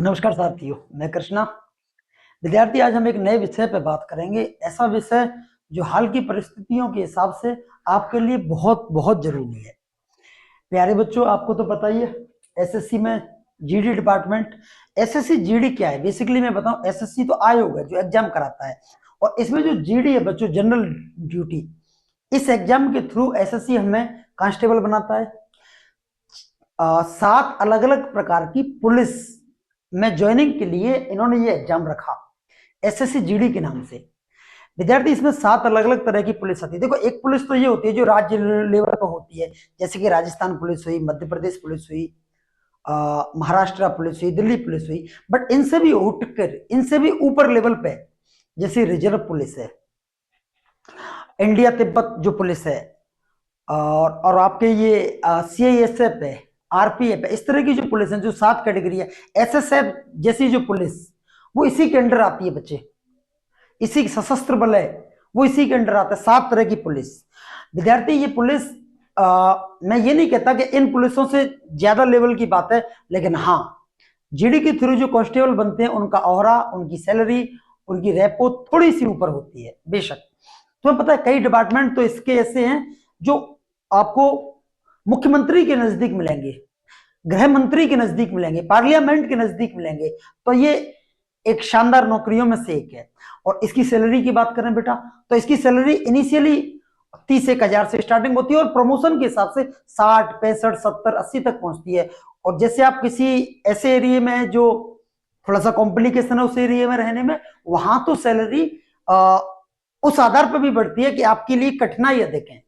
नमस्कार साथियों, मैं कृष्णा। विद्यार्थी, आज हम एक नए विषय पर बात करेंगे। ऐसा विषय जो हाल की परिस्थितियों के हिसाब से आपके लिए बहुत बहुत जरूरी है। प्यारे बच्चों, आपको तो पता ही है, एसएससी में जीडी डिपार्टमेंट। एसएससी जीडी क्या है? बेसिकली मैं बताऊं, एसएससी तो आयोग है जो एग्जाम कराता है, और इसमें जो जीडी है बच्चों, जनरल ड्यूटी, इस एग्जाम के थ्रू एसएससी हमें कांस्टेबल बनाता है। 7 अलग अलग प्रकार की पुलिस में ज्वाइनिंग के लिए इन्होंने ये एग्जाम रखा, एसएससी जीडी के नाम से। विद्यार्थी, इसमें 7 अलग अलग तरह की पुलिस आती है। देखो, एक पुलिस तो ये होती है जो राज्य लेवल पर होती है, जैसे कि राजस्थान पुलिस हुई, मध्य प्रदेश पुलिस हुई, महाराष्ट्र पुलिस हुई, दिल्ली पुलिस हुई। बट इनसे भी उठकर, इनसे भी ऊपर लेवल पे जैसे रिजर्व पुलिस है, इंडिया तिब्बत जो पुलिस है, और आपके ये सीआईएसएफ है, आरपीएफ है। इस तरह की जो पुलिस है, जो 7 कैटेगरी है, एसएसएफ जैसी जो पुलिस, वो इसी के अंडर आती है बच्चे। इसी सशस्त्र बल है, वो इसी के अंडर आता है। 7 तरह की पुलिस। विद्यार्थी, ये पुलिस मैं ये नहीं कहता कि इन पुलिसों से ज्यादा लेवल की बात है, लेकिन हाँ, जीडी के थ्रू जो कांस्टेबल बनते हैं, उनका ओहरा, उनकी सैलरी, उनकी रेपो थोड़ी सी ऊपर होती है बेशक। तुम्हें पता है, कई डिपार्टमेंट तो इसके ऐसे हैं जो आपको मुख्यमंत्री के नजदीक मिलेंगे, गृह मंत्री के नजदीक मिलेंगे, पार्लियामेंट के नजदीक मिलेंगे। तो ये एक शानदार नौकरियों में से एक है। और इसकी सैलरी की बात करें बेटा, तो इसकी सैलरी इनिशियली 30,000 से स्टार्टिंग होती है, और प्रमोशन के हिसाब से 60, 65, 70, 80 तक पहुंचती है। और जैसे आप किसी ऐसे एरिया में जो थोड़ा सा कॉम्प्लिकेशन है उस एरिया में रहने में, वहां तो सैलरी उस आधार पर भी बढ़ती है कि आपके लिए कठिनाई अधिक है।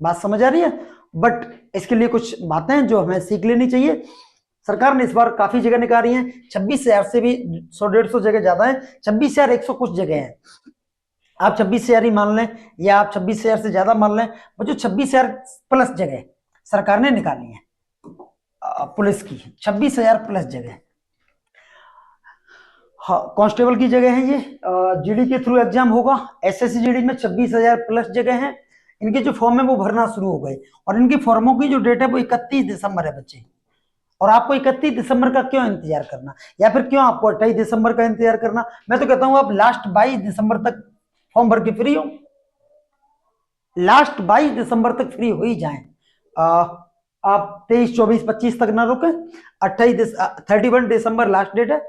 बात समझ आ रही है? बट इसके लिए कुछ बातें जो हमें सीख लेनी चाहिए। सरकार ने इस बार काफी जगह निकाली हैं। 26,000 से भी 100-150 जगह ज्यादा है। 26,100 कुछ जगह है। आप 26,000 ही मान लें, या आप 26,000 से ज्यादा मान लें, वो जो 26,000 प्लस जगह सरकार ने निकाली है पुलिस की, 26,000 प्लस जगह। हाँ, कांस्टेबल की जगह है। ये जीडी के थ्रू एग्जाम होगा। एसएससी जीडी में 26,000 प्लस जगह है। इनके जो फॉर्म है वो भरना शुरू हो गए, और इनकी फॉर्मों की जो डेट है वो 31 दिसंबर है बच्चे। और आपको 31 दिसंबर का क्यों इंतजार करना, या फिर क्यों आपको 28 दिसंबर का इंतजार करना? मैं तो कहता हूं आप लास्ट 22 दिसंबर तक फॉर्म भर के फ्री हो। लास्ट 22 दिसंबर तक फ्री हो ही जाएं। आप 23, 24, 25 तक ना रुके। 31 दिसंबर लास्ट डेट है।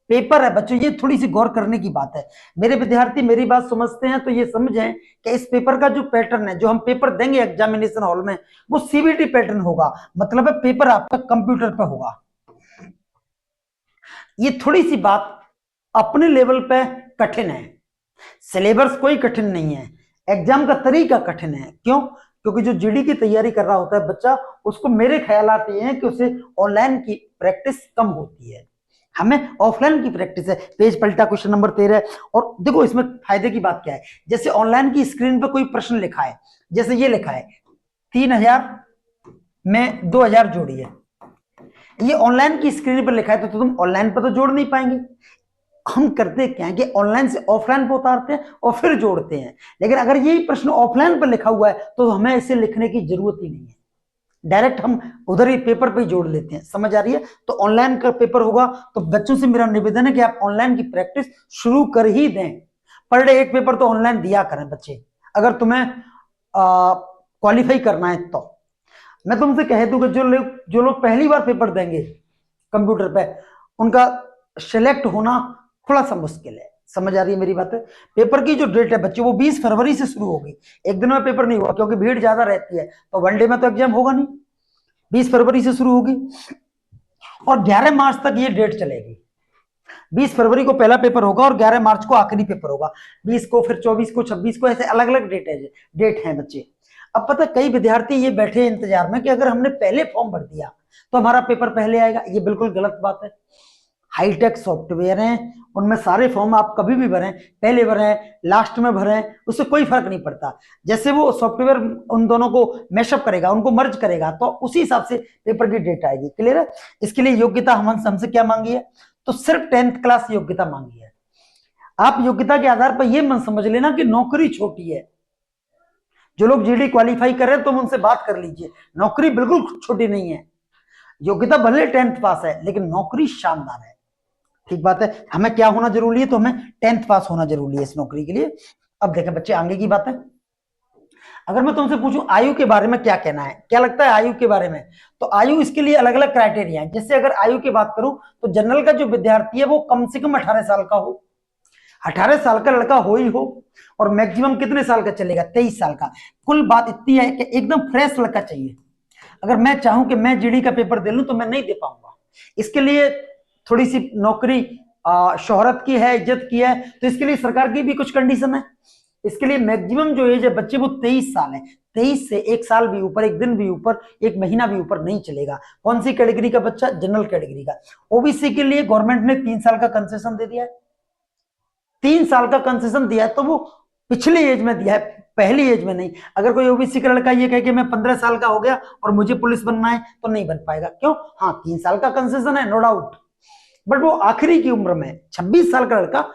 पेपर है बच्चों, ये थोड़ी सी गौर करने की बात है। मेरे विद्यार्थी मेरी बात समझते हैं तो ये समझें कि इस पेपर का जो पैटर्न है, जो हम पेपर देंगे एग्जामिनेशन हॉल में, वो सीबीटी पैटर्न होगा। मतलब है पेपर आपका कंप्यूटर पे होगा। ये थोड़ी सी बात अपने लेवल पे कठिन है। सिलेबस कोई कठिन नहीं है, एग्जाम का तरीका कठिन है। क्यों? क्योंकि जो जीडी की तैयारी कर रहा होता है बच्चा, उसको मेरे ख्यालात ये हैं कि उसे ऑनलाइन की प्रैक्टिस कम होती है। हमें ऑफलाइन की प्रैक्टिस है। पेज पलटा क्वेश्चन नंबर 13। और देखो, इसमें फायदे की बात क्या है? जैसे ऑनलाइन की स्क्रीन पर कोई प्रश्न लिखा है, जैसे ये लिखा है 3,000 में 2,000 जोड़िए। ये ऑनलाइन की स्क्रीन पर लिखा है, तो तुम ऑनलाइन पर तो जोड़ नहीं पाएंगे। हम करते क्या है कि ऑनलाइन से ऑफलाइन पर उतारते हैं और फिर जोड़ते हैं। लेकिन अगर यही प्रश्न ऑफलाइन पर लिखा हुआ है तो हमें इसे लिखने की जरूरत ही नहीं है, डायरेक्ट हम उधर ही पेपर पे ही जोड़ लेते हैं। समझ आ रही है? तो ऑनलाइन का पेपर होगा, तो बच्चों से मेरा निवेदन है कि आप ऑनलाइन की प्रैक्टिस शुरू कर ही दें। पर डे एक पेपर तो ऑनलाइन दिया करें बच्चे, अगर तुम्हें क्वालिफाई करना है तो। मैं तुमसे कह दूं कि जो लोग पहली बार पेपर देंगे कंप्यूटर पे, उनका सिलेक्ट होना थोड़ा सा मुश्किल है। समझ आ रही है मेरी बात है? पेपर की जो डेट है बच्चे, वो 20 फरवरी से शुरू होगी। एक दिन में पेपर नहीं होगा, क्योंकि भीड़ ज्यादा रहती है, तो वनडे में तो एग्जाम होगा नहीं। 20 फरवरी से शुरू होगी और 11 मार्च तक ये डेट चलेगी। 20 फरवरी को पहला पेपर होगा और 11 मार्च को आखिरी पेपर होगा। 20 को, फिर 24 को, 26 को, ऐसे अलग अलग डेट है बच्चे। अब पता, कई विद्यार्थी ये बैठे इंतजार में कि अगर हमने पहले फॉर्म भर दिया तो हमारा पेपर पहले आएगा। ये बिल्कुल गलत बात है। हाईटेक सॉफ्टवेयर हैं, उनमें सारे फॉर्म आप कभी भी भरें, पहले भरें, लास्ट में भरें, उससे कोई फर्क नहीं पड़ता। जैसे वो सॉफ्टवेयर उन दोनों को मैशअप करेगा, उनको मर्ज करेगा, तो उसी हिसाब से पेपर की डेट आएगी। क्लियर है? इसके लिए योग्यता हमसे क्या मांगी है? तो सिर्फ 10th क्लास योग्यता मांगी है। आप योग्यता के आधार पर यह मन समझ लेना कि नौकरी छोटी है। जो लोग जीडी क्वालिफाई कर रहे हैं, तुम उनसे बात कर लीजिए, नौकरी बिल्कुल छोटी नहीं है। योग्यता भले 10th पास है, लेकिन नौकरी शानदार है। ठीक बात है। हमें क्या होना जरूरी है? तो हमें 10th पास होना जरूरी है इस नौकरी के लिए। अब देखें बच्चे आगे की बात है। अगर मैं तुमसे पूछूं आयु के बारे में क्या कहना है, क्या लगता है आयु के बारे में? तो आयु इसके लिए अलग अलग क्राइटेरिया है। जैसे अगर आयु की बात करूं तो जनरल का जो विद्यार्थी है वो कम से कम 18 साल का हो, 18 साल का लड़का हो ही हो, और मैक्सिमम कितने साल का चलेगा? 23 साल का। कुल बात इतनी है कि एकदम फ्रेश लड़का चाहिए। अगर मैं चाहूं कि मैं जीडी का पेपर दे लूं तो मैं नहीं दे पाऊंगा। इसके लिए थोड़ी सी नौकरी शोहरत की है, इज्जत की है, तो इसके लिए सरकार की भी कुछ कंडीशन है। इसके लिए मैक्सिमम जो एज है बच्चे वो 23 साल है। 23 से एक साल भी ऊपर, एक दिन भी ऊपर, एक महीना भी ऊपर नहीं चलेगा। कौन सी कैटेगरी का बच्चा? जनरल कैटेगरी का। ओबीसी के लिए गवर्नमेंट ने 3 साल का कंसेशन दे दिया है। 3 साल का कंसेशन दिया है तो वो पिछली एज में दिया है, पहली एज में नहीं। अगर कोई ओबीसी का लड़का ये कहे कि मैं 15 साल का हो गया और मुझे पुलिस बनना है तो नहीं बन पाएगा। क्यों? हाँ 3 साल का कंसेशन है, नो डाउट, बट वो आखिरी की उम्र में 26 साल का लड़का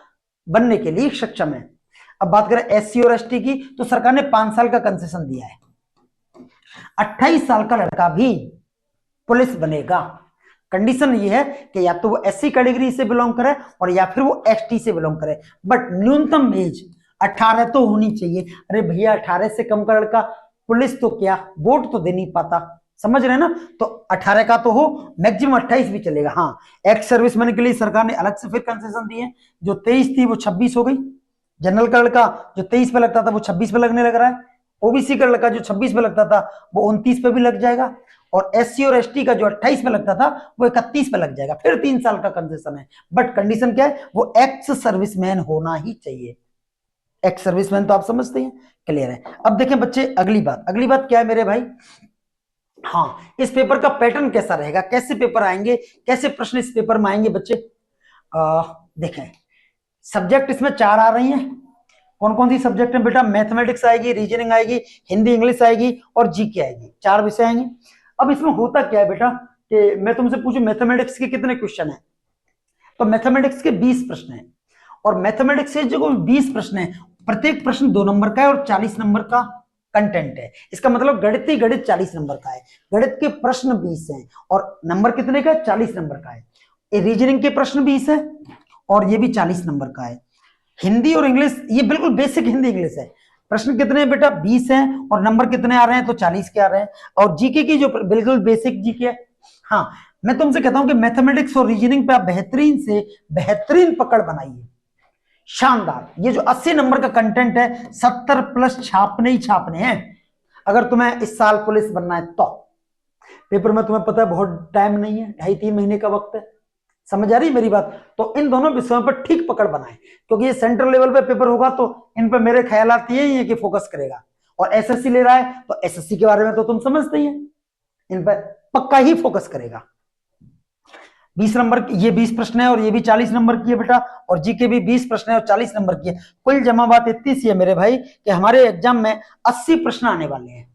बनने के लिए सक्षम है। अब बात करें एससी और एसटी की, तो सरकार ने 5 साल का कंसेशन दिया है। 28 साल का लड़का भी पुलिस बनेगा। कंडीशन ये है कि या तो वो एससी कैटेगरी से बिलोंग करे और या फिर वो एसटी से बिलोंग करे, बट न्यूनतम एज 18 तो होनी चाहिए। अरे भैया 18 से कम का लड़का पुलिस तो क्या वोट तो दे नहीं पाता, समझ रहे ना? तो 18 का तो हो, मैक्सिमम 28 भी चलेगा। हाँ एक्स सर्विसमैन के लिए सरकार ने अलग से फिर कंसेशन दिए। जो 23 थी वो 26 हो गई। जनरल का लड़का जो 23 पे लगता था वो 26 पे लगने लग रहा है। ओबीसी का लड़का जो 26 पे लगता था वो 29 पे भी लग जाएगा, और एससी और एसटी का जो 28 पे लगता था वो 31 पे लग जाएगा। फिर 3 साल का कंसेशन है, बट कंडीशन क्या है? वो एक्स सर्विसमैन होना ही चाहिए। एक्स सर्विसमैन तो आप समझते हैं, क्लियर है। अब देखें बच्चे अगली बात क्या है मेरे भाई? हाँ इस पेपर का पैटर्न कैसा रहेगा, कैसे पेपर आएंगे, कैसे प्रश्न इस पेपर में आएंगे बच्चे? देखें सब्जेक्ट इसमें 4 आ रही हैं। कौन कौन सी सब्जेक्ट है बेटा? मैथमेटिक्स आएगी, रीजनिंग आएगी, हिंदी इंग्लिश आएगी और जीके आएगी। 4 विषय आएंगे। अब इसमें होता क्या है बेटा कि मैं तुमसे पूछूं मैथमेटिक्स के कितने क्वेश्चन है? तो मैथमेटिक्स के 20 प्रश्न है, और मैथमेटिक्स के जो 20 प्रश्न है प्रत्येक प्रश्न 2 नंबर का है और 40 नंबर का कंटेंट है। इसका मतलब गणित ही गणित 40 नंबर का है। गणित के प्रश्न 20 हैं और नंबर कितने का? 40 नंबर का है। रीजनिंग के प्रश्न 20 है और ये भी 40 नंबर का है। हिंदी और इंग्लिश ये बिल्कुल बेसिक हिंदी इंग्लिश है। प्रश्न कितने हैं बेटा? 20 हैं और नंबर कितने आ रहे हैं? तो 40 के आ रहे हैं। और जीके की जो बिल्कुल बेसिक जीके है। हाँ मैं तुमसे कहता हूं कि मैथमेटिक्स और रीजनिंग पे आप बेहतरीन से बेहतरीन पकड़ बनाइए, शानदार। ये जो 80 नंबर का कंटेंट है 70 प्लस छापने ही छापने हैं। अगर तुम्हें इस साल पुलिस बनना है तो पेपर में तुम्हें पता है बहुत टाइम नहीं है, 2.5-3 महीने का वक्त है। समझ आ रही मेरी बात? तो इन दोनों विषयों पर ठीक पकड़ बनाए, क्योंकि ये सेंट्रल लेवल पे पेपर होगा तो इन पे मेरे ख्यालात ये ही है कि फोकस करेगा। और एसएससी ले रहा है तो एसएससी के बारे में तो तुम समझते ही हैं, इन पर पक्का ही फोकस करेगा। 20 नंबर की ये 20 प्रश्न है और ये भी 40 नंबर की है बेटा, और जीके भी 20 प्रश्न है और 40 नंबर की है। कुल जमा बात इतनी सी है मेरे भाई कि हमारे एग्जाम में 80 प्रश्न आने वाले हैं।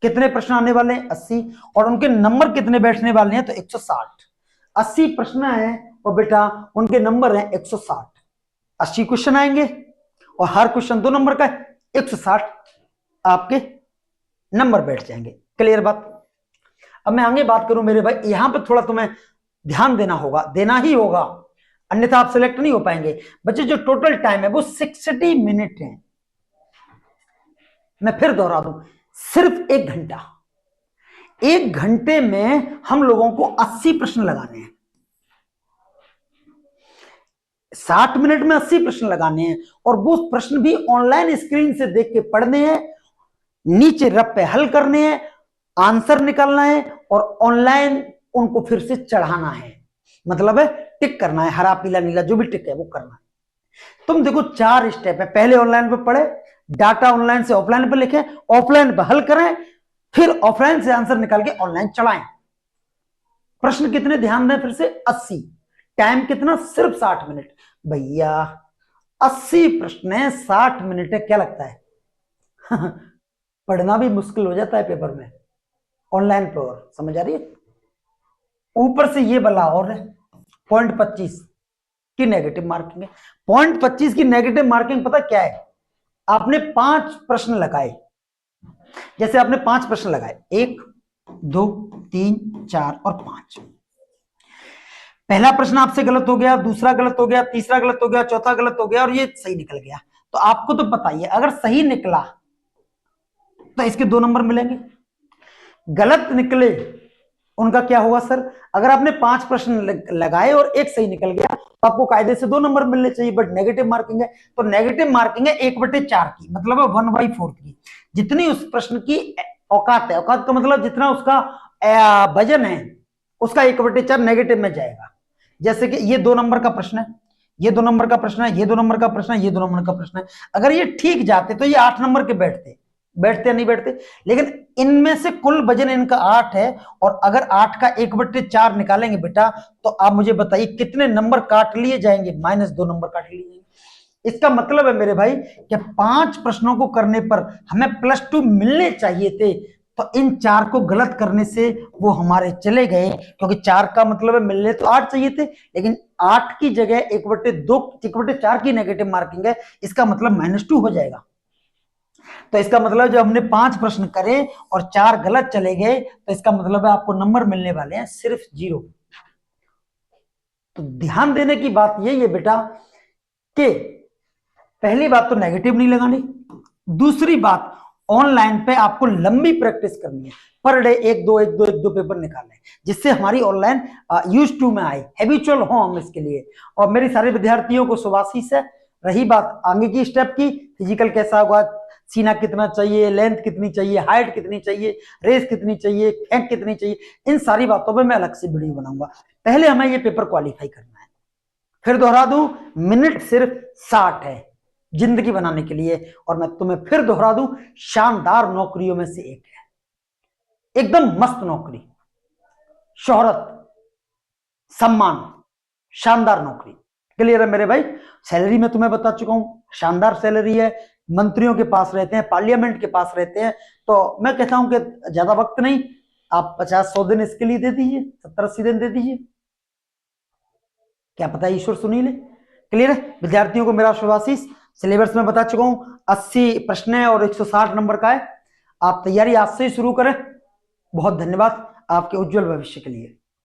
कितने प्रश्न आने वाले हैं? 80। और उनके नंबर कितने बैठने वाले हैं? तो 160। 80 प्रश्न है और बेटा उनके नंबर हैं 160। 80 क्वेश्चन आएंगे और हर क्वेश्चन 2 नंबर का है, 160 आपके नंबर बैठ जाएंगे। क्लियर बात? अब मैं आगे बात करूं मेरे भाई, यहां पर थोड़ा तुम्हें ध्यान देना होगा, देना ही होगा, अन्यथा आप सिलेक्ट नहीं हो पाएंगे। बच्चे जो टोटल टाइम है वो 60 मिनट है। मैं फिर दोहरा दूं, सिर्फ 1 घंटा। 1 घंटे में हम लोगों को 80 प्रश्न लगाने हैं। 60 मिनट में 80 प्रश्न लगाने हैं और वो प्रश्न भी ऑनलाइन स्क्रीन से देख के पढ़ने हैं, नीचे रफ पे हल करने हैं, आंसर निकालना है और ऑनलाइन उनको फिर से चढ़ाना है। मतलब है टिक करना है, हरा पीला नीला जो भी टिक है वो करना है। तुम देखो 4 स्टेप है। पहले ऑनलाइन पे पढ़े, डाटा ऑनलाइन से ऑफलाइन पे लिखें, ऑफलाइन पे हल करें, फिर ऑफलाइन से आंसर निकाल के ऑनलाइन चढ़ाएं। प्रश्न कितने? ध्यान दें फिर से, 80। टाइम कितना? सिर्फ 60 मिनट। भैया 80 प्रश्न है, 60 मिनट है, क्या लगता है? पढ़ना भी मुश्किल हो जाता है पेपर में ऑनलाइन पे। और समझ आ रही है? ऊपर से ये बला और 0.25 की नेगेटिव मार्किंग है। 0.25 की नेगेटिव मार्किंग पता क्या है? आपने 5 प्रश्न लगाए, जैसे आपने 5 प्रश्न लगाए, 1 2 3 4 और 5। पहला प्रश्न आपसे गलत हो गया, दूसरा गलत हो गया, तीसरा गलत हो गया, चौथा गलत हो गया और ये सही निकल गया। तो आपको तो पता ही है, अगर सही निकला तो इसके 2 नंबर मिलेंगे, गलत निकले उनका क्या होगा सर? अगर आपने 5 प्रश्न लगाए और एक सही निकल गया तो आपको कायदे से 2 नंबर मिलने चाहिए, बट नेगेटिव मार्किंग है तो नेगेटिव मार्किंग है 1/4 की, मतलब है 1/4 की, जितनी उस प्रश्न की औकात है। औकात का मतलब जितना उसका वजन है, उसका 1/4 नेगेटिव में जाएगा। जैसे कि ये 2 नंबर का प्रश्न है, ये 2 नंबर का प्रश्न है, ये 2 नंबर का प्रश्न है, ये 2 नंबर का प्रश्न है। अगर ये ठीक जाते तो ये 8 नंबर के बैठते, बैठते नहीं बैठते, लेकिन इनमें से कुल वजन इनका 8 है और अगर 8 का 1/4 निकालेंगे बेटा तो आप मुझे बताइए कितने नंबर काट लिए जाएंगे? -2 नंबर काट लिए जाएंगे। इसका मतलब है मेरे भाई कि 5 प्रश्नों को करने पर हमें +2 मिलने चाहिए थे, तो इन 4 को गलत करने से वो हमारे चले गए, क्योंकि 4 का मतलब है मिलने तो 8 चाहिए थे, लेकिन 8 की जगह 1/4 की नेगेटिव मार्किंग है, इसका मतलब -2 हो जाएगा। तो इसका मतलब जब हमने 5 प्रश्न करे और 4 गलत चले गए तो इसका मतलब है आपको नंबर मिलने वाले हैं सिर्फ 0। तो ध्यान देने की बात यही है बेटा कि पहली बात तो नेगेटिव नहीं लगानी, दूसरी बात ऑनलाइन पे आपको लंबी प्रैक्टिस करनी है, पर डे 1-2 पेपर निकालने, जिससे हमारी ऑनलाइन यूज टू में आए, हैबिचुअल हो हम इसके लिए। और मेरी सारे विद्यार्थियों को शुभाशीष है। रही बात आगे की स्टेप की, फिजिकल कैसा होगा, सीना कितना चाहिए, लेंथ कितनी चाहिए, हाइट कितनी चाहिए, रेस कितनी चाहिए, फेंक कितनी चाहिए, इन सारी बातों पे मैं अलग से वीडियो बनाऊंगा। पहले हमें ये पेपर क्वालिफाई करना है। फिर दोहरा दूं, मिनट सिर्फ 60 है जिंदगी बनाने के लिए, और मैं तुम्हें फिर दोहरा दूं, शानदार नौकरियों में से एक है, एकदम मस्त नौकरी, शोहरत, सम्मान, शानदार नौकरी। क्लियर है मेरे भाई? सैलरी में तुम्हें बता चुका हूं, शानदार सैलरी है, मंत्रियों के पास रहते हैं, पार्लियामेंट के पास रहते हैं। तो मैं कहता हूं कि ज्यादा वक्त नहीं, आप 50-100 दिन इसके लिए दे दीजिए, 70-80 दिन दे दीजिए, क्या पता ईश्वर सुनी ले। क्लियर है? विद्यार्थियों को मेरा शुभाशीष। सिलेबस में बता चुका हूं, 80 प्रश्न है और 160 नंबर का है। आप तैयारी आज से ही शुरू करें। बहुत धन्यवाद आपके उज्जवल भविष्य के लिए।